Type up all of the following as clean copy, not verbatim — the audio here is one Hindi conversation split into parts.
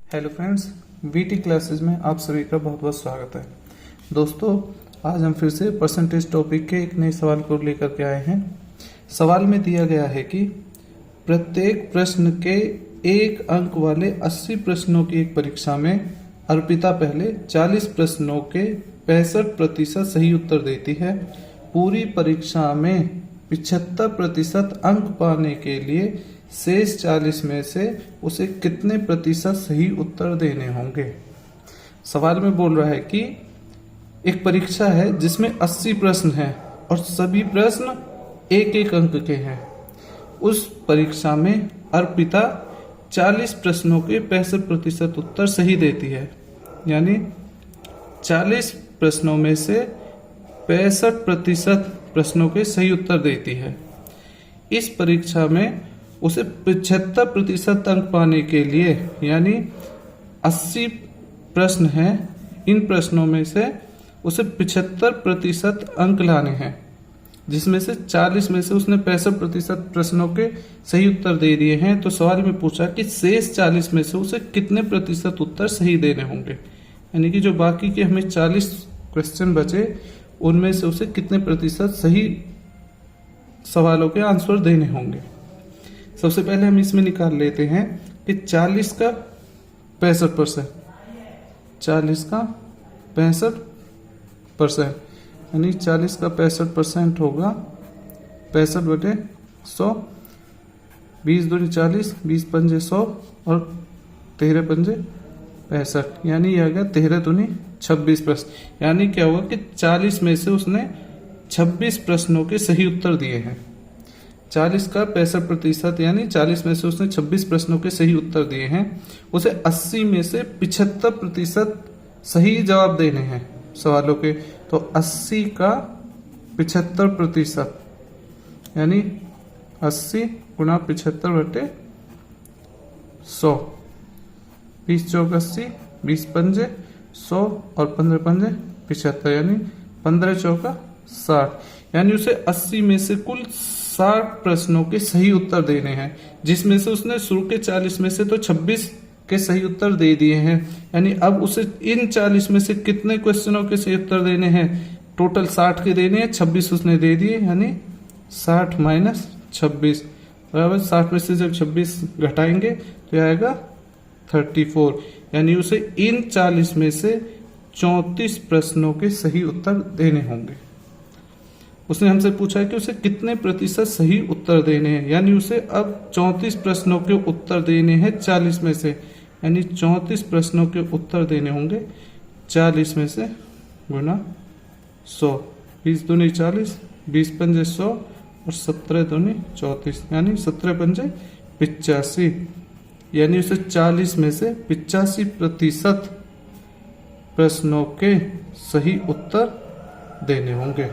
हेलो फ्रेंड्स, वीटी क्लासेस में आप सभी का बहुत बहुत स्वागत है। दोस्तों, आज हम फिर से परसेंटेज टॉपिक के एक नए सवाल को लेकर के आए हैं। सवाल में दिया गया है कि प्रत्येक प्रश्न के 1 अंक वाले 80 प्रश्नों की एक परीक्षा में अर्पिता पहले 40 प्रश्नों के 65% सही उत्तर देती है। पूरी परीक्षा में 75% अंक पाने के लिए शेष 40 में से उसे कितने प्रतिशत सही उत्तर देने होंगे। सवाल में बोल रहा है कि एक परीक्षा है जिसमें 80 प्रश्न हैं और सभी प्रश्न 1-1 अंक के हैं। उस परीक्षा में अर्पिता 40 प्रश्नों के 65% उत्तर सही देती है, यानी 40 प्रश्नों में से 65% प्रश्नों के सही उत्तर देती है। इस परीक्षा में उसे 75% अंक पाने के लिए, यानी 80 प्रश्न हैं, इन प्रश्नों में से उसे 75% अंक लाने हैं, जिसमें से 40 में से उसने 65% प्रश्नों के सही उत्तर दे दिए हैं। तो सवाल में पूछा कि शेष 40 में से उसे कितने प्रतिशत उत्तर सही देने होंगे, यानी कि जो बाकी के हमें 40 क्वेश्चन बचे उनमें से उसे कितने प्रतिशत सही सवालों के आंसर देने होंगे। सबसे पहले हम इसमें निकाल लेते हैं कि 40 का 65%, 40 का 65%, यानी 40 का 65% होगा 65/100, 20 दूनी 40, 20 पंजे 100 और 13 पंजे 65, यानी यह आ गया 13 दूनी 26 प्रश्न। यानी क्या होगा कि 40 में से उसने 26 प्रश्नों के सही उत्तर दिए हैं। 40 का 65%, यानी 40 में से उसने 26 प्रश्नों के सही उत्तर दिए हैं। उसे 80 में से 75% सही जवाब देने हैं सवालों के। तो 80 का 75%, यानी 80 गुणा 75/100, 20 चौक 80, 20 पंजे 100 और 15 पंजे 75, यानी 15 चौका 60, यानी उसे 80 में से कुल 60 प्रश्नों के सही उत्तर देने हैं, जिसमें से उसने शुरू के 40 में से तो 26 के सही उत्तर दे दिए हैं। यानी अब उसे इन 40 में से कितने क्वेश्चनों के सही उत्तर देने हैं, टोटल 60 के देने हैं, 26 उसने दे दिए, यानी 60 - 26 बराबर 60 में से जब 26 घटाएंगे तो यह आएगा 34, यानी उसे इन 40 में से 34 प्रश्नों के सही उत्तर देने होंगे। उसने हमसे पूछा है कि उसे कितने प्रतिशत सही उत्तर देने हैं, यानी उसे अब 34 प्रश्नों के उत्तर देने हैं 40 में से, यानी 34 प्रश्नों के उत्तर देने होंगे 40 में से गुना 100, 20 दूनी 40, 20 पंजे 100 और 17 दूनी 34, यानी 17 पंजे 85, यानी उसे 40 में से 85% प्रश्नों के सही उत्तर देने होंगे।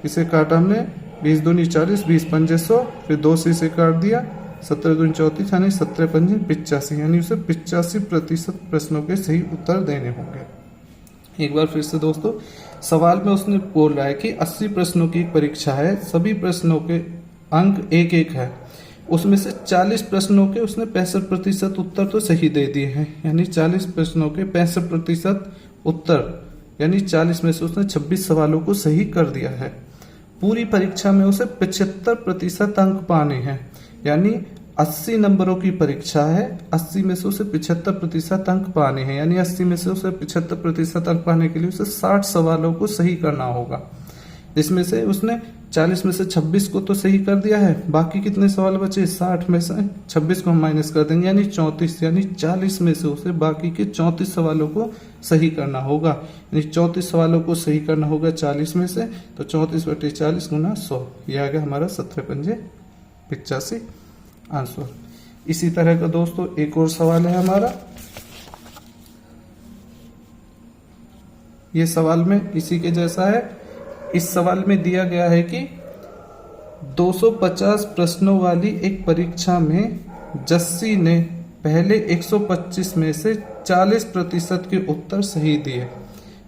इसे काटा हमने, 20 दूनी 40, 20 पंजे 100, फिर 2 से इसे काट दिया, 17 दूनी 34, यानी 17 पंजे 85, यानी उसे 85% प्रश्नों के सही उत्तर देने होंगे। एक बार फिर से दोस्तों, सवाल में उसने बोल रहा है कि 80 प्रश्नों की एक परीक्षा है, सभी प्रश्नों के अंक 1-1 है। उसमें से 40 प्रश्नों के उसने 65% उत्तर तो सही दे दिए हैं, यानी 40 प्रश्नों के 65% उत्तर, यानी 40 में से उसने 26 सवालों को सही कर दिया है। पूरी परीक्षा में उसे 75% अंक पाने हैं, यानी 80 नंबरों की परीक्षा है, 80 में से उसे 75% अंक पाने हैं, यानी 80 में से उसे 75% अंक पाने के लिए उसे 60 सवालों को सही करना होगा, जिसमें से उसने 40 में से 26 को तो सही कर दिया है। बाकी कितने सवाल बचे, 60 में से 26 को हम माइनस कर देंगे, यानी 34, यानी 40 में से उसे बाकी के 34 सवालों को सही करना होगा, यानी 34 सवालों को सही करना होगा 40 में से। तो 34/40 गुना 100, यह आ गया हमारा 17 पंजे 85 आंसर। इसी तरह का दोस्तों एक और सवाल है हमारा। ये सवाल में इसी के जैसा है। इस सवाल में दिया गया है कि 250 प्रश्नों वाली एक परीक्षा में जस्सी ने पहले 125 में से 40% के उत्तर सही दिए।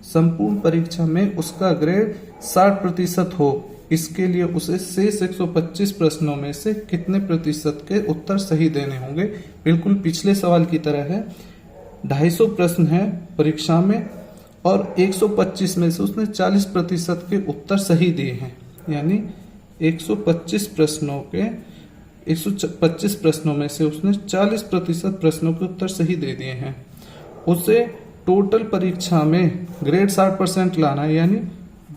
संपूर्ण परीक्षा में उसका ग्रेड 60% हो, इसके लिए उसे शेष 125 प्रश्नों में से कितने प्रतिशत के उत्तर सही देने होंगे। बिल्कुल पिछले सवाल की तरह है। 250 प्रश्न है परीक्षा में और 125 में से उसने 40% के उत्तर सही दिए हैं, यानी 125 प्रश्नों के 125 प्रश्नों में से उसने 40% प्रश्नों के उत्तर सही दे दिए हैं। उसे टोटल परीक्षा में ग्रेड 60% लाना है, यानी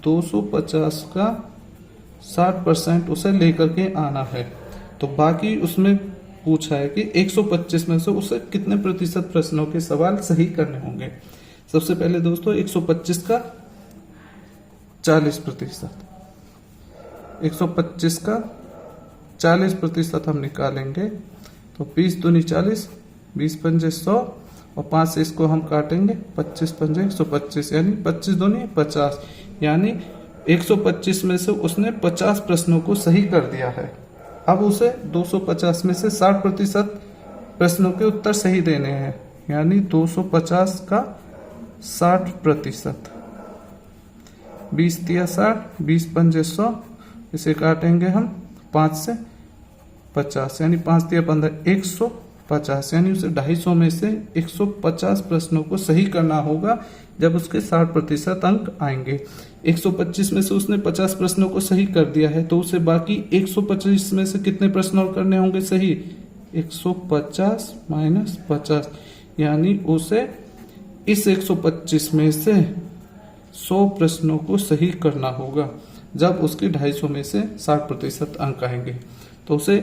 250 का 60% उसे लेकर के आना है। तो बाकी उसमें पूछा है कि 125 में से उसे कितने प्रतिशत प्रश्नों के सवाल सही करने होंगे। सबसे पहले दोस्तों 125 का 40%, 125 का 40% हम निकालेंगे तो 20 दूनी 40, 20 पंजे 100 और 5 से इसको हम काटेंगे, 25 पंजे 125, यानी 25 दूनी 50, यानी 125 में से उसने 50 प्रश्नों को सही कर दिया है। अब उसे 250 में से 60% प्रश्नों के उत्तर सही देने हैं, यानी 250 का 60%, 20 तिया 60, 20 पंजे 100, इसे काटेंगे हम 5 से 50, यानी 5 तिया 15, 150, यानी उसे 250 में से 150 प्रश्नों को सही करना होगा जब उसके 60% अंक आएंगे। 125 में से उसने 50 प्रश्नों को सही कर दिया है, तो उसे बाकी 125 में से कितने प्रश्न और करने होंगे सही? 150 माइनस 50, यानी उसे इस 125 में से 100 प्रश्नों को सही करना होगा जब उसकी 250 में से 60% अंक आएंगे। तो उसे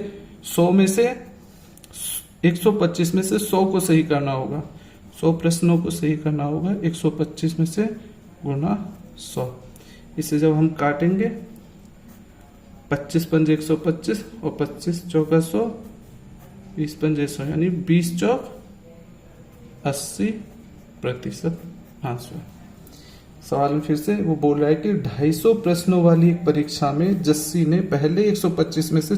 100 में से 125 में से 100 को सही करना होगा, 100 प्रश्नों को सही करना होगा 125 में से गुना 100। इसे जब हम काटेंगे 25 पंजे 125 और 25 चौका 100, 20 पंजे 100, यानी 20 चौक 80% आंसर। सवाल में फिर से वो बोल रहा है कि 250 प्रश्नों वाली एक परीक्षा में जस्सी ने पहले 125 में से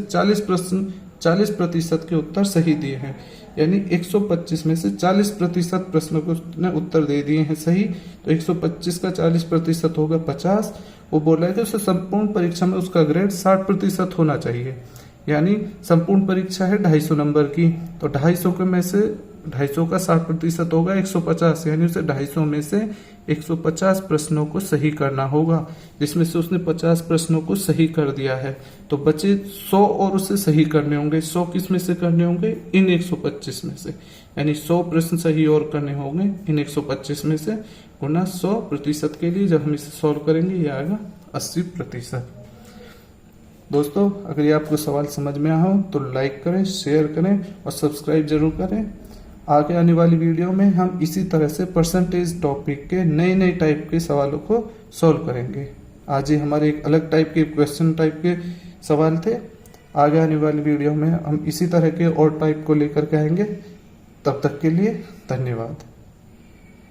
40% के उत्तर सही दिए हैं, यानी 125 में से 40% प्रश्नों को उसने उत्तर दे दिए हैं सही, तो 125 का 40% होगा 50। वो बोल रहा है कि उसे संपूर्ण परीक्षा में उसका ग्रेड 60% होना चाहिए, यानी संपूर्ण परीक्षा है 250 नंबर की, तो 250 के में से 250 का 60% होगा 150, यानी उसे 250 में से 150 प्रश्नों को सही करना होगा, जिसमें से उसने 50 प्रश्नों को सही कर दिया है। तो बचे 100 और उसे सही करने होंगे। 100 किस में से करने होंगे? इन 125 में से, यानी 100 प्रश्न सही और करने होंगे इन 125 में से गुना 100% के लिए। जब हम इसे सॉल्व करेंगे ये आएगा 80%। दोस्तों अगर ये आपको सवाल समझ में आया हो तो लाइक करें, शेयर करें और सब्सक्राइब जरूर करें। आगे आने वाली वीडियो में हम इसी तरह से परसेंटेज टॉपिक के नए टाइप के सवालों को सॉल्व करेंगे। आज ही हमारे एक अलग टाइप के क्वेश्चन टाइप के सवाल थे। आगे आने वाली वीडियो में हम इसी तरह के और टाइप को लेकर के आएंगे। तब तक के लिए धन्यवाद।